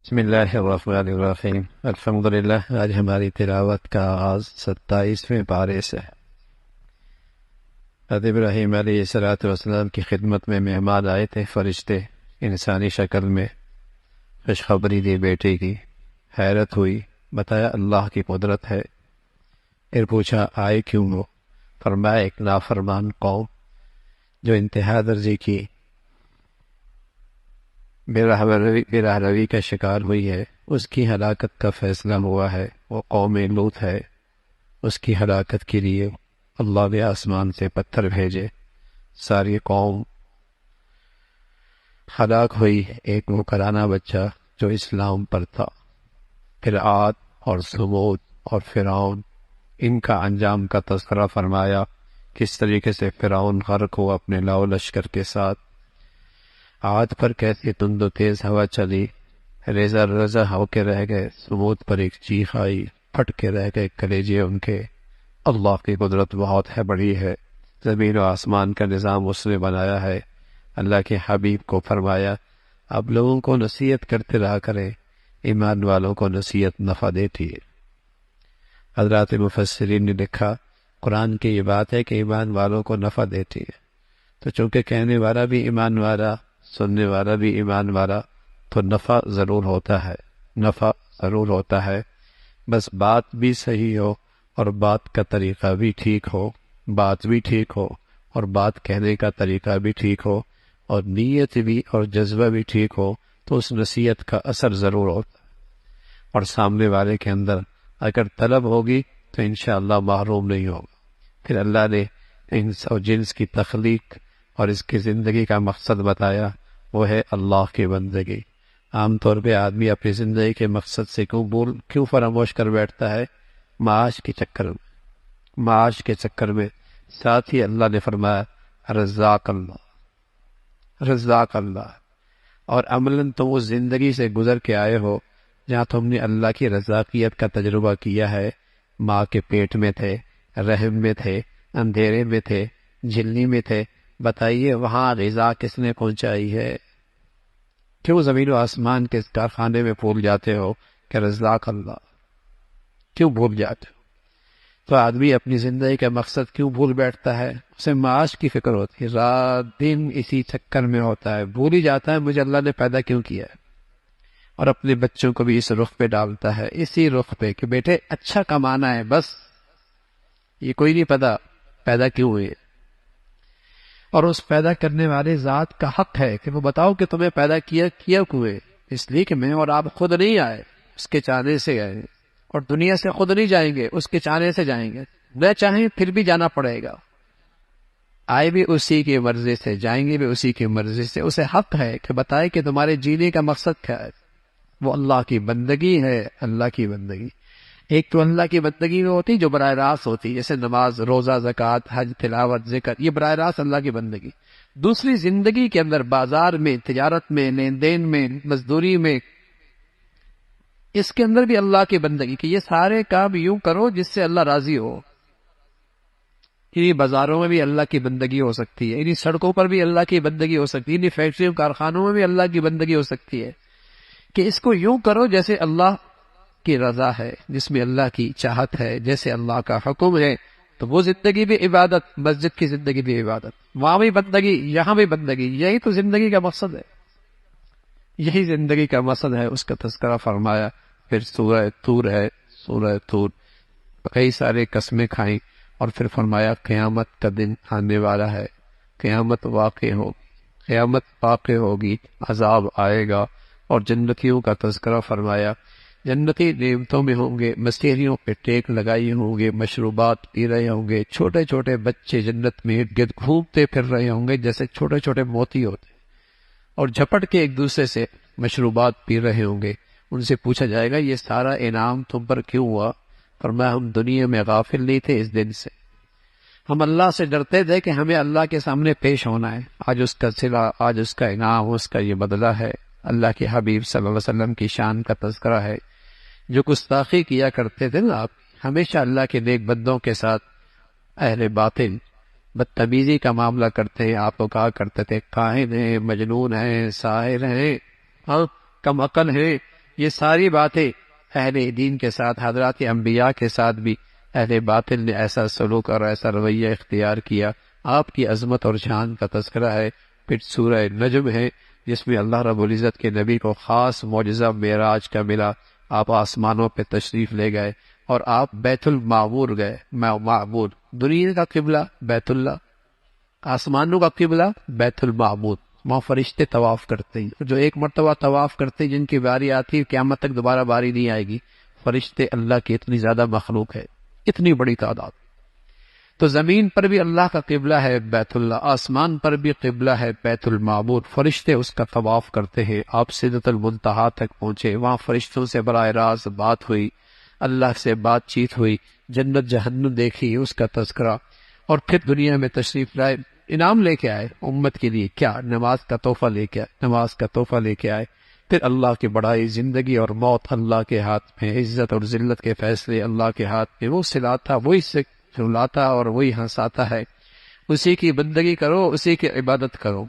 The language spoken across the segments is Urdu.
بسم اللہ الرحمن الرحیم الحمدللہ۔ آج ہماری تلاوت کا آغاز 27ویں پارے سے ہے۔ حضرت ابراہیم علیہ السلام کی خدمت میں مہمان آئے تھے فرشتے انسانی شکل میں، خوشخبری دی بیٹے کی، حیرت ہوئی، بتایا اللہ کی قدرت ہے۔ پھر پوچھا آئے کیوں ہو؟ فرمایا ایک نافرمان قوم جو انتہا درجے کی بے راہ روی کا شکار ہوئی ہے، اس کی ہلاکت کا فیصلہ ہوا ہے۔ وہ قوم لوط ہے، اس کی ہلاکت کے لیے اللہ نے آسمان سے پتھر بھیجے، ساری قوم ہلاک ہوئی۔ ایک مکرانہ بچہ جو اسلام پر تھا۔ پھر عاد اور ثمود اور فرعون، ان کا انجام کا تذکرہ فرمایا، کس طریقے سے فرعون غرق ہوا اپنے لاؤ لشکر کے ساتھ۔ عاد پر کیسی تند و تیز ہوا چلی، ریزہ ریزہ ہو کے رہ گئے۔ ثمود پر ایک چیخ آئی، پھٹ کے رہ گئے کلیجے ان کے۔ اللہ کی قدرت بہت ہے، بڑی ہے۔ زمین و آسمان کا نظام اس نے بنایا ہے۔ اللہ کے حبیب کو فرمایا آپ لوگوں کو نصیحت کرتے رہا کریں، ایمان والوں کو نصیحت نفع دیتی ہے۔ حضرات مفسرین نے لکھا قرآن کی یہ بات ہے کہ ایمان والوں کو نفع دیتی ہے، تو چونکہ کہنے والا بھی ایمان والا، سننے والا بھی ایمان والا، تو نفع ضرور ہوتا ہے، نفع ضرور ہوتا ہے۔ بس بات بھی صحیح ہو اور بات کا طریقہ بھی ٹھیک ہو، بات بھی ٹھیک ہو اور بات کہنے کا طریقہ بھی ٹھیک ہو، اور نیت بھی اور جذبہ بھی ٹھیک ہو، تو اس نصیحت کا اثر ضرور ہوتا ہے۔ اور سامنے والے کے اندر اگر طلب ہوگی تو انشاءاللہ محروم نہیں ہوگا۔ پھر اللہ نے انس اور جنس کی تخلیق اور اس کی زندگی کا مقصد بتایا، وہ ہے اللہ کی بندگی۔ عام طور پہ آدمی اپنی زندگی کے مقصد سے کیوں فراموش کر بیٹھتا ہے؟ معاش کے چکر میں، معاش کے چکر میں۔ ساتھ ہی اللہ نے فرمایا رزاق اللہ، رزاق اللہ۔ اور عملاً تم اس زندگی سے گزر کے آئے ہو جہاں تم نے اللہ کی رزاقیت کا تجربہ کیا ہے۔ ماں کے پیٹ میں تھے، رحم میں تھے، اندھیرے میں تھے، جھلنی میں تھے۔ بتائیے وہاں غذا کس نے پہنچائی ہے؟ کیوں زمین و آسمان کے اس کارخانے میں بھول جاتے ہو کہ رزاق اللہ؟ کیوں بھول جاتے ہو؟ تو آدمی اپنی زندگی کا مقصد کیوں بھول بیٹھتا ہے؟ اسے معاش کی فکر ہوتی ہے، رات دن اسی چکر میں ہوتا ہے، بھول ہی جاتا ہے مجھے اللہ نے پیدا کیوں کیا ہے۔ اور اپنے بچوں کو بھی اس رخ پہ ڈالتا ہے، اسی رخ پہ کہ بیٹے اچھا کمانا ہے، بس یہ کوئی نہیں پتا پیدا کیوں ہوئے۔ اور اس پیدا کرنے والے ذات کا حق ہے کہ وہ بتاؤ کہ تمہیں پیدا کیا کیوں ہے؟ اس لیے کہ میں اور آپ خود نہیں آئے، اس کے چاہنے سے آئے، اور دنیا سے خود نہیں جائیں گے، اس کے چاہنے سے جائیں گے۔ نہ چاہیں پھر بھی جانا پڑے گا، آئے بھی اسی کی مرضی سے، جائیں گے بھی اسی کی مرضی سے۔ اسے حق ہے کہ بتائے کہ تمہارے جینے کا مقصد کیا ہے۔ وہ اللہ کی بندگی ہے، اللہ کی بندگی۔ ایک تو اللہ کی بندگی میں ہوتی جو براہ راست ہوتی، جیسے نماز، روزہ، زکوٰۃ، حج، تلاوت، ذکر، یہ براہ راست اللہ کی بندگی۔ دوسری زندگی کے اندر، بازار میں، تجارت میں، لین دین میں، مزدوری میں، اس کے اندر بھی اللہ کی بندگی کہ یہ سارے کام یوں کرو جس سے اللہ راضی ہو۔ انہی بازاروں میں بھی اللہ کی بندگی ہو سکتی ہے، انہی سڑکوں پر بھی اللہ کی بندگی ہو سکتی ہے، انہی فیکٹریوں کارخانوں میں بھی اللہ کی بندگی ہو سکتی ہے کہ اس کو یوں کرو جیسے اللہ کی رضا ہے، جس میں اللہ کی چاہت ہے، جیسے اللہ کا حکم ہے۔ تو وہ زندگی بھی عبادت، مسجد کی زندگی بھی عبادت، وہاں بھی بندگی، یہاں بھی بندگی۔ یہی تو زندگی کا مقصد ہے، یہی زندگی کا مقصد ہے۔ اس کا تذکرہ فرمایا۔ پھر سورہ طور ہے، سورہ طور کئی سارے قسمیں کھائیں، اور پھر فرمایا قیامت کا دن آنے والا ہے، قیامت واقع ہوگی، قیامت واقع ہوگی، عذاب آئے گا۔ اور جنتیوں کا تذکرہ فرمایا، جنتی نعمتوں میں ہوں گے، مسیحیوں پہ ٹیک لگائی ہوں گے، مشروبات پی رہے ہوں گے، چھوٹے چھوٹے بچے جنت میں ارد گرد گھومتے پھر رہے ہوں گے جیسے چھوٹے چھوٹے موتی ہوتے، اور جھپٹ کے ایک دوسرے سے مشروبات پی رہے ہوں گے۔ ان سے پوچھا جائے گا یہ سارا انعام تم پر کیوں ہوا؟ فرمایا ہم دنیا میں غافل نہیں تھے اس دن سے، ہم اللہ سے ڈرتے تھے کہ ہمیں اللہ کے سامنے پیش ہونا ہے۔ آج اس کا صلہ، آج اس کا انعام، اس کا یہ بدلہ ہے۔ اللہ کے حبیب صلی اللہ علیہ وسلم کی شان کا تذکرہ ہے۔ جو گستاخی کیا کرتے تھے نا آپ، ہمیشہ اللہ کے نیک بندوں کے ساتھ اہل باطل بدتمیزی کا معاملہ کرتے ہیں، آپ کو کہا کرتے تھے کاہن ہیں، مجنون ہیں، ساحر ہیں، کم عقل ہیں، یہ ساری باتیں اہل دین کے ساتھ، حضرات انبیاء کے ساتھ بھی اہل باطل نے ایسا سلوک اور ایسا رویہ اختیار کیا۔ آپ کی عظمت اور شان کا تذکرہ ہے۔ پھر سورہ نجم ہے جس میں اللہ رب العزت کے نبی کو خاص معجزہ معراج کا ملا۔ آپ آسمانوں پہ تشریف لے گئے اور آپ بیت المعمور گئے۔ معمور دنیا کا قبلہ بیت اللہ، آسمانوں کا قبلہ بیت المعمور، وہاں فرشتے طواف کرتے ہیں، جو ایک مرتبہ طواف کرتے ہیں جن کی باری آتی ہے قیامت تک دوبارہ باری نہیں آئے گی۔ فرشتے اللہ کی اتنی زیادہ مخلوق ہے، اتنی بڑی تعداد۔ تو زمین پر بھی اللہ کا قبلہ ہے بیت اللہ، آسمان پر بھی قبلہ ہے بیت المعمور، فرشتے اس کا طواف کرتے ہیں۔ آپ سدرۃ المنتہا تک پہنچے، وہاں فرشتوں سے براہ راست بات ہوئی، اللہ سے بات چیت ہوئی، جنت جہنم دیکھی، اس کا تذکرہ، اور پھر دنیا میں تشریف لائے، انعام لے کے آئے امت کے لیے۔ کیا؟ نماز کا تحفہ لے کے آئے، نماز کا تحفہ لے کے آئے۔ پھر اللہ کی بڑائی، زندگی اور موت اللہ کے ہاتھ میں، عزت اور ذلت کے فیصلے اللہ کے ہاتھ میں، وہ سلاتا، وہی سلاتا اور وہی ہنساتا ہے، اسی کی بندگی کرو، اسی کی عبادت کرو۔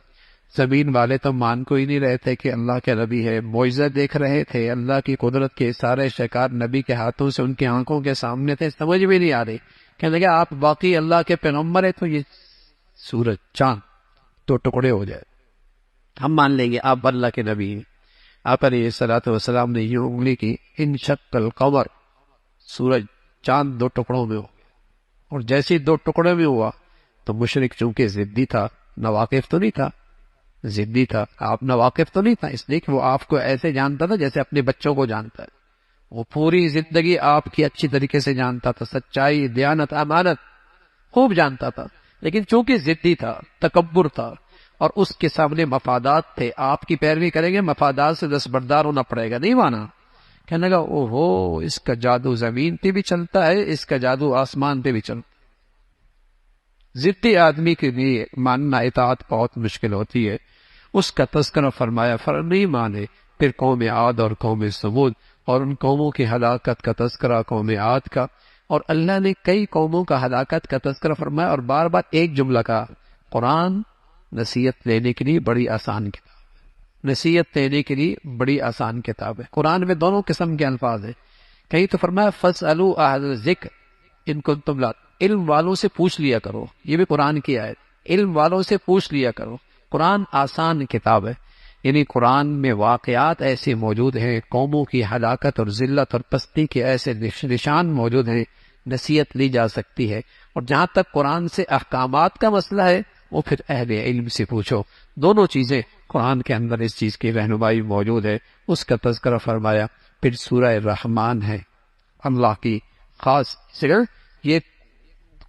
زمین والے تو مان کو ہی نہیں رہے تھے کہ اللہ کے نبی ہے، معجزہ دیکھ رہے تھے، اللہ کی قدرت کے سارے شکار نبی کے ہاتھوں سے ان کی آنکھوں کے سامنے تھے، سمجھ بھی نہیں آ رہی، کہنے لگا آپ واقعی اللہ کے پیغمبر ہیں تو یہ سورج چاند تو ٹکڑے ہو جائے، ہم مان لیں گے آپ اللہ کے نبی ہیں۔ آپ علیہ الصلوۃ والسلام نے یوں انگلی کی، انشق القمر، سورج چاند دو ٹکڑوں میں ہو گیا، اور جیسے ہی دو ٹکڑے میں ہوا تو مشرک چونکہ ضدی تھا، ناواقف تو نہیں تھا، ضدی تھا، آپ ناواقف تو نہیں تھا، اس لیے کہ وہ آپ کو ایسے جانتا تھا جیسے اپنے بچوں کو جانتا ہے، وہ پوری زندگی آپ کی اچھی طریقے سے جانتا تھا، سچائی، دیانت، امانت خوب جانتا تھا، لیکن چونکہ ضدی تھا، تکبر تھا، اور اس کے سامنے مفادات تھے، آپ کی پیروی کریں گے مفادات سے دستبردار ہونا پڑے گا، نہیں مانا، کہنے لگا او ہو اس کا جادو زمین پہ بھی چلتا ہے، اس کا جادو آسمان پہ بھی چلتا ہے۔ ضدی آدمی کے لیے ماننا اطاعت بہت مشکل ہوتی ہے، اس کا تذکرہ فرمایا، نہیں مانے۔ پھر قوم عاد اور قوم ثمود، اور ان قوموں کی ہلاکت کا تذکرہ قوم عاد کا، اور اللہ نے کئی قوموں کا ہلاکت کا تذکرہ فرمایا، اور بار بار ایک جملہ کہا، قرآن نصیحت لینے کے لیے بڑی آسان کتاب ہے، نصیحت لینے کے لیے بڑی آسان کتاب ہے۔ قرآن میں دونوں قسم کے الفاظ ہیں، کہیں تو فرمایا فَاسْأَلُوا أَهْلَ الذِّكْرِ إِن كُنتُمْ لَا، علم والوں سے پوچھ لیا کرو، یہ بھی قرآن کی آیت، علم والوں سے پوچھ لیا کرو۔ قرآن آسان کتاب ہے، یعنی قرآن میں واقعات ایسے موجود ہیں، قوموں کی ہلاکت اور ذلت اور پستی کے ایسے نشان موجود ہیں، نصیحت لی جا سکتی ہے۔ اور جہاں تک قرآن سے احکامات کا مسئلہ ہے وہ پھر اہل علم سے پوچھو، دونوں چیزیں قرآن کے اندر اس چیز کی رہنمائی موجود ہے، اس کا تذکرہ فرمایا۔ پھر سورہ رحمان ہے، اللہ کی خاص یہ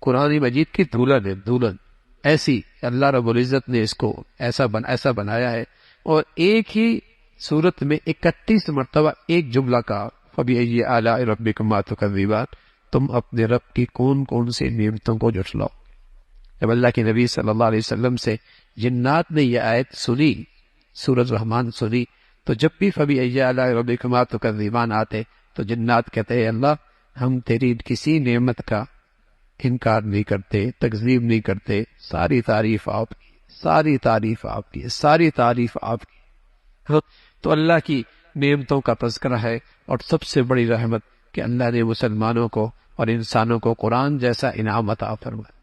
قرآن مجید کی دولن ہے، دولن ایسی اللہ رب العزت نے اس کو ایسا بنایا ہے، اور ایک ہی صورت میں 31 مرتبہ ایک جملہ کا فَبِأَيِّ آلَاءِ رَبِّكُمَا تُكَذِّبَانِ، تم اپنے رب کی کون کون سی نعمتوں کو جھٹلاؤ۔ جب اللہ کے نبی صلی اللہ علیہ وسلم سے جنات نے یہ آیت سنی، سورۃ رحمان سنی، تو جب بھی فَبِأَيِّ آلَاءِ رَبِّكُمَا تُكَذِّبَانِ آتے تو جنات کہتے ہیں اللہ ہم تیری کسی نعمت کا انکار نہیں کرتے، تکذیب نہیں کرتے، ساری تعریف آپ کی، ساری تعریف آپ کی، ساری تعریف آپ کی۔ تو اللہ کی نعمتوں کا تذکرہ ہے، اور سب سے بڑی رحمت کہ اللہ نے مسلمانوں کو اور انسانوں کو قرآن جیسا انعام عطا فرمایا،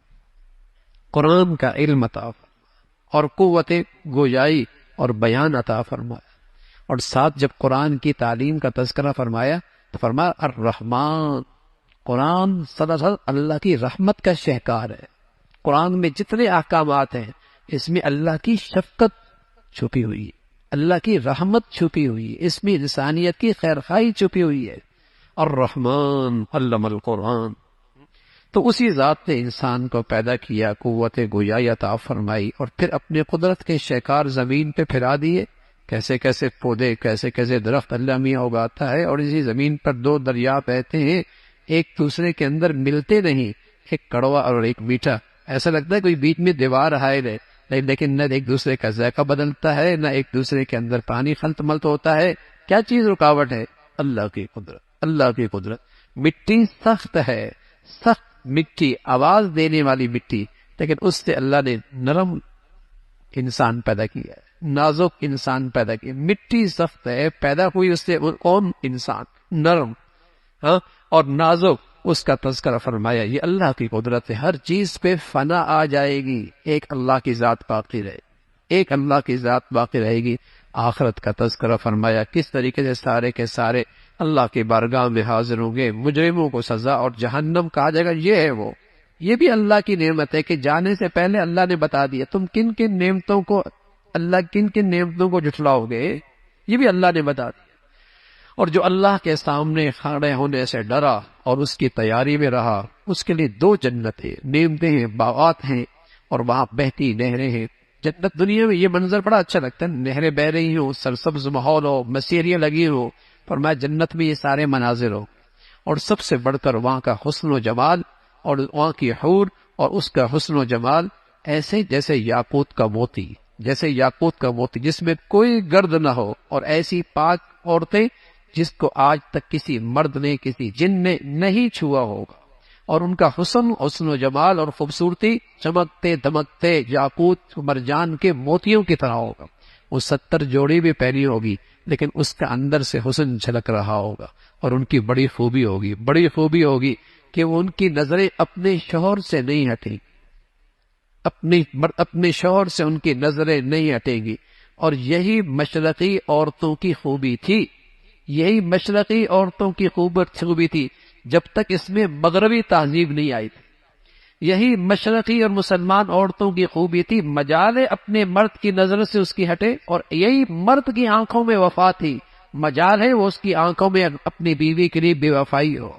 قرآن کا علم عطا فرمایا، اور قوت گویائی اور بیان عطا فرمایا، اور ساتھ جب قرآن کی تعلیم کا تذکرہ فرمایا تو فرمایا الرحمن، قرآن صلی اللہ علیہ وسلم اللہ کی رحمت کا شہکار ہے۔ قرآن میں جتنے احکامات ہیں اس میں اللہ کی شفقت چھپی ہوئی ہے، اللہ کی رحمت چھپی ہوئی ہے، اس میں انسانیت کی خیرخواہی چھپی ہوئی ہے۔ الرحمن علم القرآن، تو اسی ذات نے انسان کو پیدا کیا، قوت گویائی عطا فرمائی، اور پھر اپنے قدرت کے شہکار زمین پہ پھیلا دیے، کیسے کیسے پودے، کیسے کیسے درخت اللہ میاں اگاتا ہے، اور اسی زمین پر دو دریا بہتے ہیں، ایک دوسرے کے اندر ملتے نہیں، ایک کڑوا اور ایک میٹھا، ایسا لگتا ہے کوئی بیچ میں دیوار حائل ہے، لیکن نہ ایک دوسرے کا ذائقہ بدلتا ہے، نہ ایک دوسرے کے اندر پانی خلط ملط ہوتا ہے۔ کیا چیز رکاوٹ ہے؟ اللہ کی قدرت، اللہ کی قدرت۔ مٹی سخت ہے، سخت مٹی، آواز دینے والی مٹی، لیکن اس سے اللہ نے نرم انسان پیدا کیا ہے، نازک انسان پیدا کیا. مٹی سخت ہے، پیدا ہوئی اس سے کون؟ انسان نرم، ہاں، اور نازک. اس کا تذکرہ فرمایا یہ اللہ کی قدرت ہے، ہر چیز پہ فنا آ جائے گی، ایک اللہ کی ذات باقی رہے، ایک اللہ کی ذات باقی رہے گی. آخرت کا تذکرہ فرمایا کس طریقے سے سارے کے سارے اللہ کی بارگاہ میں حاضر ہوں گے، مجرموں کو سزا اور جہنم کہا جائے گا. یہ ہے وہ، یہ بھی اللہ کی نعمت ہے کہ جانے سے پہلے اللہ نے بتا دیا تم کن کن نعمتوں کو، اللہ کن کن نعمتوں کو جھٹلاؤ گے، یہ بھی اللہ نے بتا دیا. اور جو اللہ کے سامنے کھڑے ہونے سے ڈرا اور اس کی تیاری میں رہا، اس کے لیے 2 جنتیں، نعمتیں ہیں، باغات ہیں، اور وہاں بہتی نہریں ہیں. جنت دنیا میں یہ منظر بڑا اچھا لگتا ہے، نہریں بہ رہی ہوں، سرسبز ماحول ہو، مسیریاں لگی ہو، فرمایا جنت میں یہ سارے مناظر ہو. اور سب سے بڑھ کر وہاں کا حسن و جمال، اور وہاں کی حور اور اس کا حسن و جمال ایسے جیسے یاقوت کا موتی، جیسے یاقوت کا موتی جس میں کوئی گرد نہ ہو، اور ایسی پاک عورتیں جس کو آج تک کسی مرد نے، کسی جن نے نہیں چھوا ہوگا. اور ان کا حسن و جمال اور خوبصورتی چمکتے دمکتے یاقوت مرجان کے موتیوں کی طرح ہوگا. وہ 70 جوڑی بھی پہنی ہوگی لیکن اس کا اندر سے حسن جھلک رہا ہوگا. اور ان کی بڑی خوبی ہوگی کہ وہ ان کی نظریں اپنے شوہر سے نہیں ہٹیں، اپنے شوہر سے ان کی نظریں نہیں ہٹیں گی. اور یہی مشرقی عورتوں کی خوبی تھی، یہی مشرقی عورتوں کی خوبی تھی جب تک اس میں مغربی تہذیب نہیں آئی تھی. یہی مشرقی اور مسلمان عورتوں کی خوبی تھی، مجال اپنے مرد کی نظر سے اس کی ہٹے. اور یہی مرد کی آنکھوں میں وفا تھی، مجال ہے وہ اس کی آنکھوں میں اپنی بیوی کے لیے بے وفائی ہو.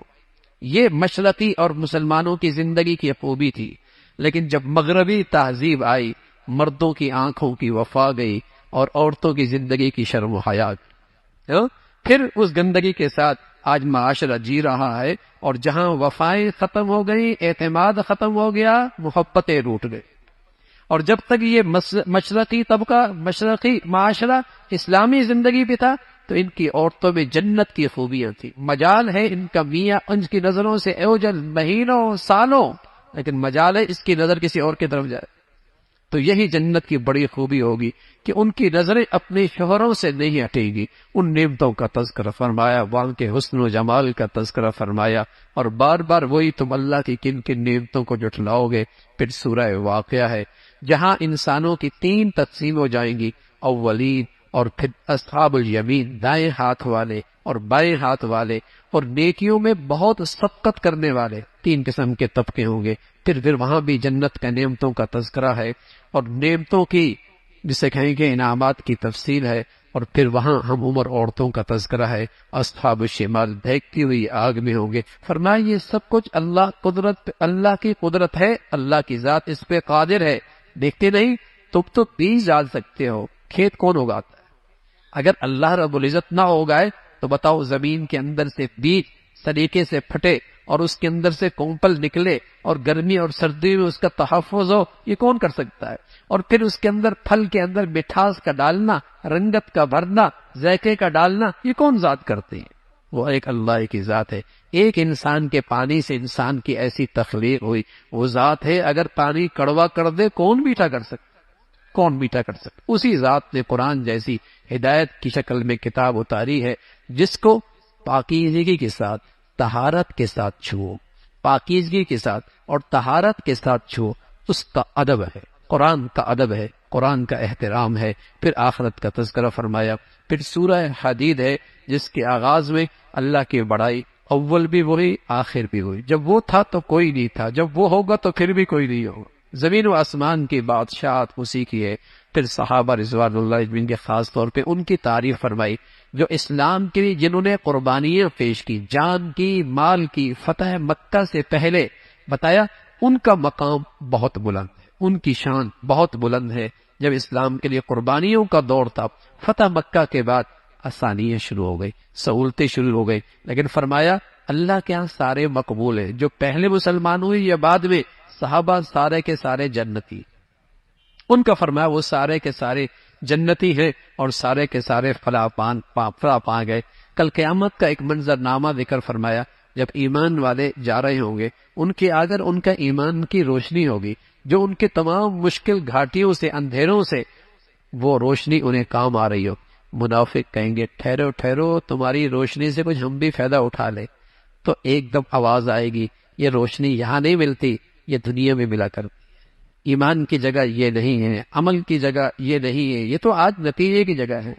یہ مشرقی اور مسلمانوں کی زندگی کی خوبی تھی. لیکن جب مغربی تہذیب آئی، مردوں کی آنکھوں کی وفا گئی اور عورتوں کی زندگی کی شرم و حیا گئی. پھر اس گندگی کے ساتھ آج معاشرہ جی رہا ہے، اور جہاں وفائیں ختم ہو گئی، اعتماد ختم ہو گیا، محبتیں روٹ گئی. اور جب تک یہ مشرقی طبقہ، مشرقی معاشرہ اسلامی زندگی پہ تھا تو ان کی عورتوں میں جنت کی خوبیاں تھیں. مجال ہے ان کا میاں ان کی نظروں سے اوجل مہینوں سالوں، لیکن مجال ہے اس کی نظر کسی اور کی طرف جائے. تو یہی جنت کی بڑی خوبی ہوگی کہ ان کی نظریں اپنے شوہروں سے نہیں ہٹیں گی. ان نعمتوں کا تذکرہ فرمایا، وہاں کے حسن و جمال کا تذکرہ فرمایا، اور بار بار وہی تم اللہ کی کن کن نعمتوں کو جھٹلاؤ گے. پھر سورہ واقعہ ہے جہاں انسانوں کی 3 تقسیم ہو جائیں گی، اولین، اور پھر اصحاب الیمین دائیں ہاتھ والے اور بائیں ہاتھ والے، اور نیکیوں میں بہت سبقت کرنے والے. 3 قسم کے طبقے ہوں گے. پھر وہاں بھی جنت کا نعمتوں کا تذکرہ ہے، اور نعمتوں کی جسے کہیں گے انعامات کی تفصیل ہے. اور پھر وہاں ہم عمر عورتوں کا تذکرہ ہے. اصحاب الشمال بھیگتی ہوئی آگ میں ہوں گے. فرمایا یہ سب کچھ اللہ کی قدرت ہے، اللہ کی ذات اس پہ قادر ہے. دیکھتے نہیں، تم تو بیج ڈال سکتے ہو، کھیت کون اگاتا ہے؟ اگر اللہ رب العزت نہ اگائے تو بتاؤ، زمین کے اندر سے بیج سلیقے سے پھٹے اور اس کے اندر سے کونپل نکلے اور گرمی اور سردی میں اس کا تحفظ ہو، یہ کون کر سکتا ہے؟ اور پھر اس کے اندر پھل کے اندر مٹھاس کا ڈالنا، رنگت کا بھرنا، ذائقے کا ڈالنا، یہ کون ذات کرتے ہیں؟ وہ ایک اللہ کی ذات ہے. ایک انسان کے پانی سے انسان کی ایسی تخلیق ہوئی، وہ ذات ہے. اگر پانی کڑوا کر دے کون میٹھا کر سکتا؟ کون میٹھا کر سکتا؟ اسی ذات نے قرآن جیسی ہدایت کی شکل میں کتاب اتاری ہے، جس کو پاکیزگی کے ساتھ، طہارت کے ساتھ چھو، پاکیزگی کے ساتھ اور طہارت کے ساتھ چھو. اس کا ادب ہے، قرآن کا ادب ہے، قرآن کا احترام ہے. پھر آخرت کا تذکرہ فرمایا. پھر سورہ حدید ہے جس کے آغاز میں اللہ کی بڑائی، اول بھی وہی آخر بھی وہی. جب وہ تھا تو کوئی نہیں تھا، جب وہ ہوگا تو پھر بھی کوئی نہیں ہوگا. زمین و آسمان کی بادشاہت اسی کی ہے. پھر صحابہ رضوان اللہ اجمعین کے خاص طور پہ ان کی تعریف فرمائی، جو اسلام کے لیے جنہوں نے قربانیاں پیش کی، جان کی، مال کی. فتح مکہ سے پہلے بتایا ان کا مقام بہت بلند ہے، ان کی شان بہت بلند ہے. جب اسلام کے لیے قربانیوں کا دور تھا، فتح مکہ کے بعد آسانیاں شروع ہو گئی، سہولتیں شروع ہو گئی. لیکن فرمایا اللہ کے ہاں سارے مقبول ہیں. جو پہلے مسلمان ہوئے یا بعد میں، صحابہ سارے کے سارے جنتی. ان کا فرمایا وہ سارے کے سارے جنتی ہیں اور سارے کے سارے فلاح پا گئے. کل قیامت کا ایک منظر نامہ ذکر فرمایا. جب ایمان والے جا رہے ہوں گے، ان کے اگر ان کا ایمان کی روشنی ہوگی جو ان کے تمام مشکل گھاٹیوں سے، اندھیروں سے وہ روشنی انہیں کام آ رہی ہو۔ منافق کہیں گے ٹھہرو ٹھہرو، تمہاری روشنی سے کچھ ہم بھی فائدہ اٹھا لیں۔ تو ایک دم آواز آئے گی، یہ روشنی یہاں نہیں ملتی، یہ دنیا میں ملا کر، ایمان کی جگہ یہ نہیں ہے، عمل کی جگہ یہ نہیں ہے، یہ تو آج نتیجے کی جگہ ہے۔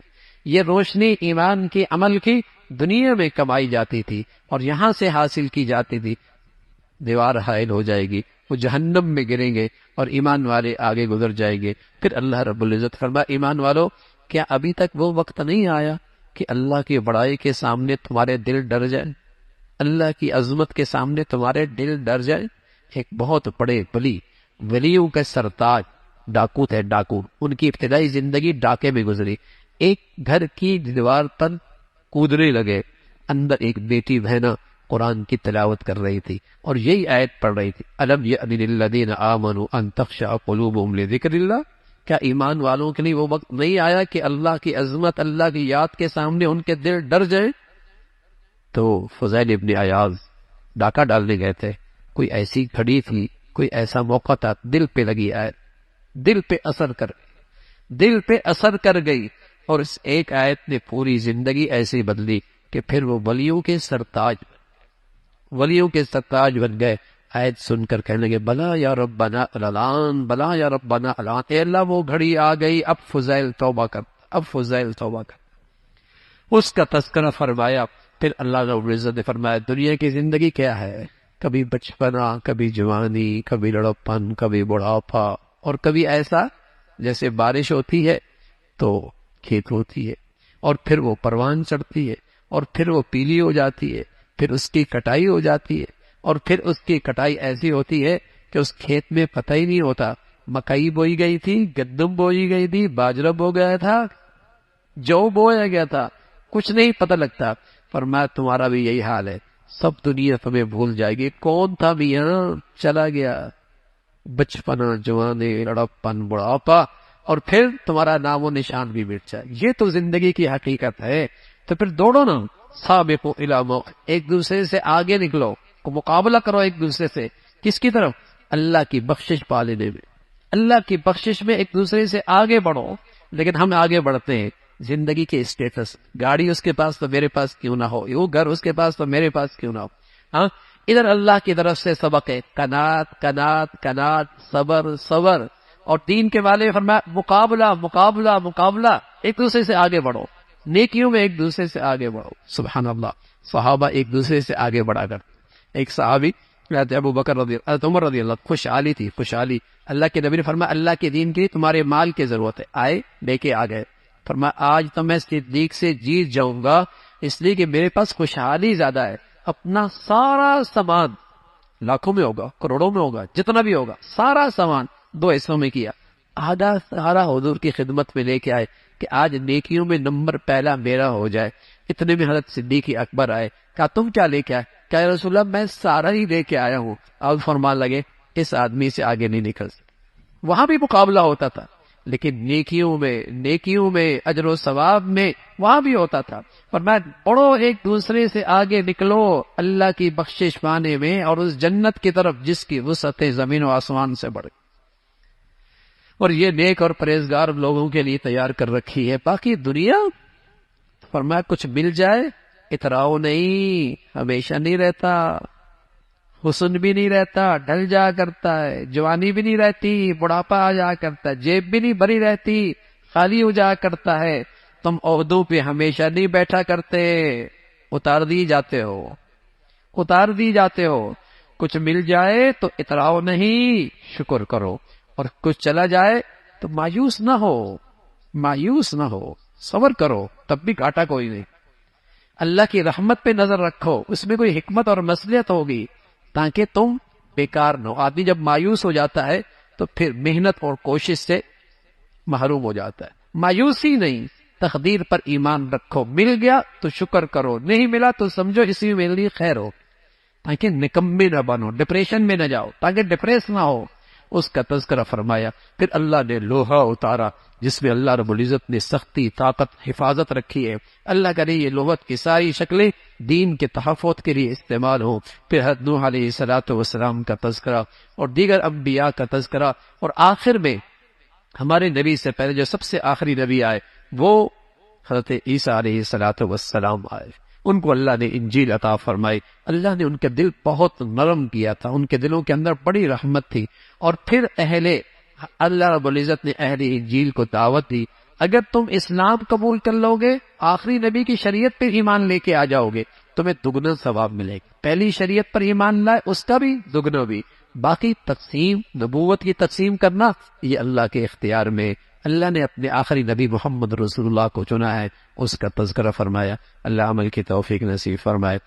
یہ روشنی ایمان کی، عمل کی دنیا میں کمائی جاتی تھی اور یہاں سے حاصل کی جاتی تھی، دیوار حائل ہو جائے گی، وہ جہنم میں گریں گے اور ایمان والے آگے گزر جائیں گے۔ پھر اللہ رب العزت فرمایا ایمان والو، کیا ابھی تک وہ وقت نہیں آیا کہ اللہ کی بڑائی کے سامنے تمہارے دل ڈر جائے، اللہ کی عظمت کے سامنے تمہارے دل ڈر جائے؟ ایک بہت بڑے ولیوں کا سرتاج ڈاکو تھے، ڈاکو، ان کی ابتدائی زندگی ڈاکے میں گزری۔ ایک گھر کی دیوار پر کودنے لگے، اندر ایک بیٹی بہنا قرآن کی تلاوت کر رہی تھی اور یہی آیت پڑھ رہی تھی، الم یأن للذین آمنوا ان تخشع قلوبهم لذکر اللہ، کیا ایمان والوں کے لیے وہ وقت نہیں آیا کہ اللہ کی عظمت، اللہ کی یاد کے سامنے ان کے دل ڈر جائیں؟ تو فضیل ابن عیاض ڈاکہ ڈالنے گئے تھے، کوئی ایسی گھڑی تھی، کوئی ایسا موقع تھا، دل پہ لگی آیت، دل پہ اثر کر گئی اور اس ایک آیت نے پوری زندگی ایسی بدلی کہ پھر وہ ولیوں کے سرتاج بن گئے۔ آیت سن کر کہنے لگے بلا یا ربنا الان، بلا یا ربنا الان، اے اللہ وہ گھڑی آ گئی، اب فضیل توبہ کر۔ اس کا تذکرہ فرمایا۔ پھر اللہ رب العزت نے فرمایا دنیا کی زندگی کیا ہے، کبھی بچپنا، کبھی جوانی، کبھی لڑپن، کبھی بڑھاپا، اور کبھی ایسا جیسے بارش ہوتی ہے تو کھیت ہوتی ہے اور پھر وہ پروان چڑھتی ہے اور پھر وہ پیلی ہو جاتی ہے، پھر اس کی کٹائی ہو جاتی ہے اور پھر اس کی کٹائی ایسی ہوتی ہے کہ اس کھیت میں پتہ ہی نہیں ہوتا مکئی بوئی گئی تھی، گندم بوئی گئی تھی، باجرہ بو گیا تھا، جو بویا گیا تھا، کچھ نہیں پتہ لگتا۔ فرمایا تمہارا بھی یہی حال ہے، سب دنیا تمہیں بھول جائے گی، کون تھا میاں، چلا گیا، بچپنا، جوانی، لڑپن، بڑھاپا، اور پھر تمہارا نام و نشان بھی مٹ جائے۔ یہ تو زندگی کی حقیقت ہے۔ تو پھر دوڑو نا، سابقوا الی موت، ایک دوسرے سے آگے نکلو، مقابلہ کرو ایک دوسرے سے، کس کی طرف؟ اللہ کی بخشش پا لینے میں، اللہ کی بخشش میں ایک دوسرے سے آگے بڑھو۔ لیکن ہم آگے بڑھتے ہیں زندگی کے اسٹیٹس، گاڑی اس کے پاس تو میرے پاس کیوں نہ ہو، وہ گھر اس کے پاس تو میرے پاس کیوں نہ ہو۔ ہاں، ادھر اللہ کی طرف سے سبق ہے، کنات، صبر، اور دین کے والے فرمایا مقابلہ، ایک دوسرے سے آگے بڑھو، نیکیوں میں ایک دوسرے سے آگے بڑھو۔ سبحان اللہ، صحابہ ایک دوسرے سے آگے بڑھا کر، ایک صحابی حضرت ابو بکر حضرت عمر رضی اللہ، خوشحالی، اللہ کے نبی نے فرمایا اللہ کے دین کے لیے تمہارے مال کی ضرورت ہے، آئے لے کے آ گئے، فرمایا آج تو میں صدیق سے جیت جاؤں گا، اس لیے کہ میرے پاس خوشحالی زیادہ ہے، اپنا سارا سامان، لاکھوں میں ہوگا، کروڑوں میں ہوگا، جتنا بھی ہوگا، سارا سامان 2 حصوں میں کیا، آدھا سارا حضور کی خدمت میں لے کے آئے کہ آج نیکیوں میں نمبر پہلا میرا ہو جائے۔ اتنے میں حضرت صدیق اکبر آئے، کہا تم کیا لے کے آئے؟ کہا یا رسول اللہ میں سارا ہی لے کے آیا ہوں۔ اب فرمان لگے اس آدمی سے آگے نہیں نکل سکتے۔ وہاں بھی مقابلہ ہوتا تھا، لیکن نیکیوں میں اجر و ثواب میں وہاں بھی ہوتا تھا۔ فرمایا بڑھو، ایک دوسرے سے آگے نکلو اللہ کی بخشش پانے میں اور اس جنت کی طرف جس کی وسعتیں زمین و آسمان سے بڑھ، اور یہ نیک اور پرہیزگار لوگوں کے لیے تیار کر رکھی ہے۔ باقی دنیا، فرمایا کچھ مل جائے اتراؤ نہیں، ہمیشہ نہیں رہتا، حسن بھی نہیں رہتا، ڈل جا کرتا ہے، جوانی بھی نہیں رہتی، بڑھاپا آ جا کرتا ہے، جیب بھی نہیں بھری رہتی، خالی ہو جا کرتا ہے۔ تم عہدوں پہ ہمیشہ نہیں بیٹھا کرتے، اتار دی جاتے ہو۔ کچھ مل جائے تو اتراؤ نہیں، شکر کرو، اور کچھ چلا جائے تو مایوس نہ ہو، صبر کرو، تب بھی گھاٹا کوئی نہیں۔ اللہ کی رحمت پہ نظر رکھو، اس میں کوئی حکمت اور مصلحت ہوگی تاکہ تم بیکار نہ ہو۔ آدمی جب مایوس ہو جاتا ہے تو پھر محنت اور کوشش سے محروم ہو جاتا ہے۔ مایوسی نہیں، تقدیر پر ایمان رکھو، مل گیا تو شکر کرو، نہیں ملا تو سمجھو اسی میں میرے لیے خیر ہو، تاکہ نکمے نہ بنو، ڈپریشن میں نہ جاؤ، تاکہ ڈپریس نہ ہو۔ اس کا تذکرہ فرمایا۔ پھر اللہ نے لوہا اتارا جس میں اللہ رب العزت نے سختی، طاقت، حفاظت رکھی ہے۔ اللہ کرے یہ لوہت کی ساری شکلیں دین کے تحفظ کے لیے استعمال ہوں۔ پھر حضرت نوح علیہ الصلوۃ والسلام کا تذکرہ اور دیگر انبیاء کا تذکرہ، اور آخر میں ہمارے نبی سے پہلے جو سب سے آخری نبی آئے وہ حضرت عیسیٰ علیہ السلام آئے، ان کو اللہ نے انجیل عطا فرمائی، اللہ نے ان کے دل بہت نرم کیا تھا، ان کے دلوں کے اندر بڑی رحمت تھی، اور پھر اللہ رب العزت نے اہل انجیل کو دعوت دی، اگر تم اسلام قبول کر لو گے، آخری نبی کی شریعت پر ایمان لے کے آ جاؤ گے، تمہیں دگنا ثواب ملے گا، پہلی شریعت پر ایمان لائے اس کا بھی دگنا بھی، باقی تقسیم نبوت کی تقسیم کرنا یہ اللہ کے اختیار میں، اللہ نے اپنے آخری نبی محمد رسول اللہ کو چنا ہے، اس کا تذکرہ فرمایا، اللہ عمل کی توفیق نصیب فرمائے۔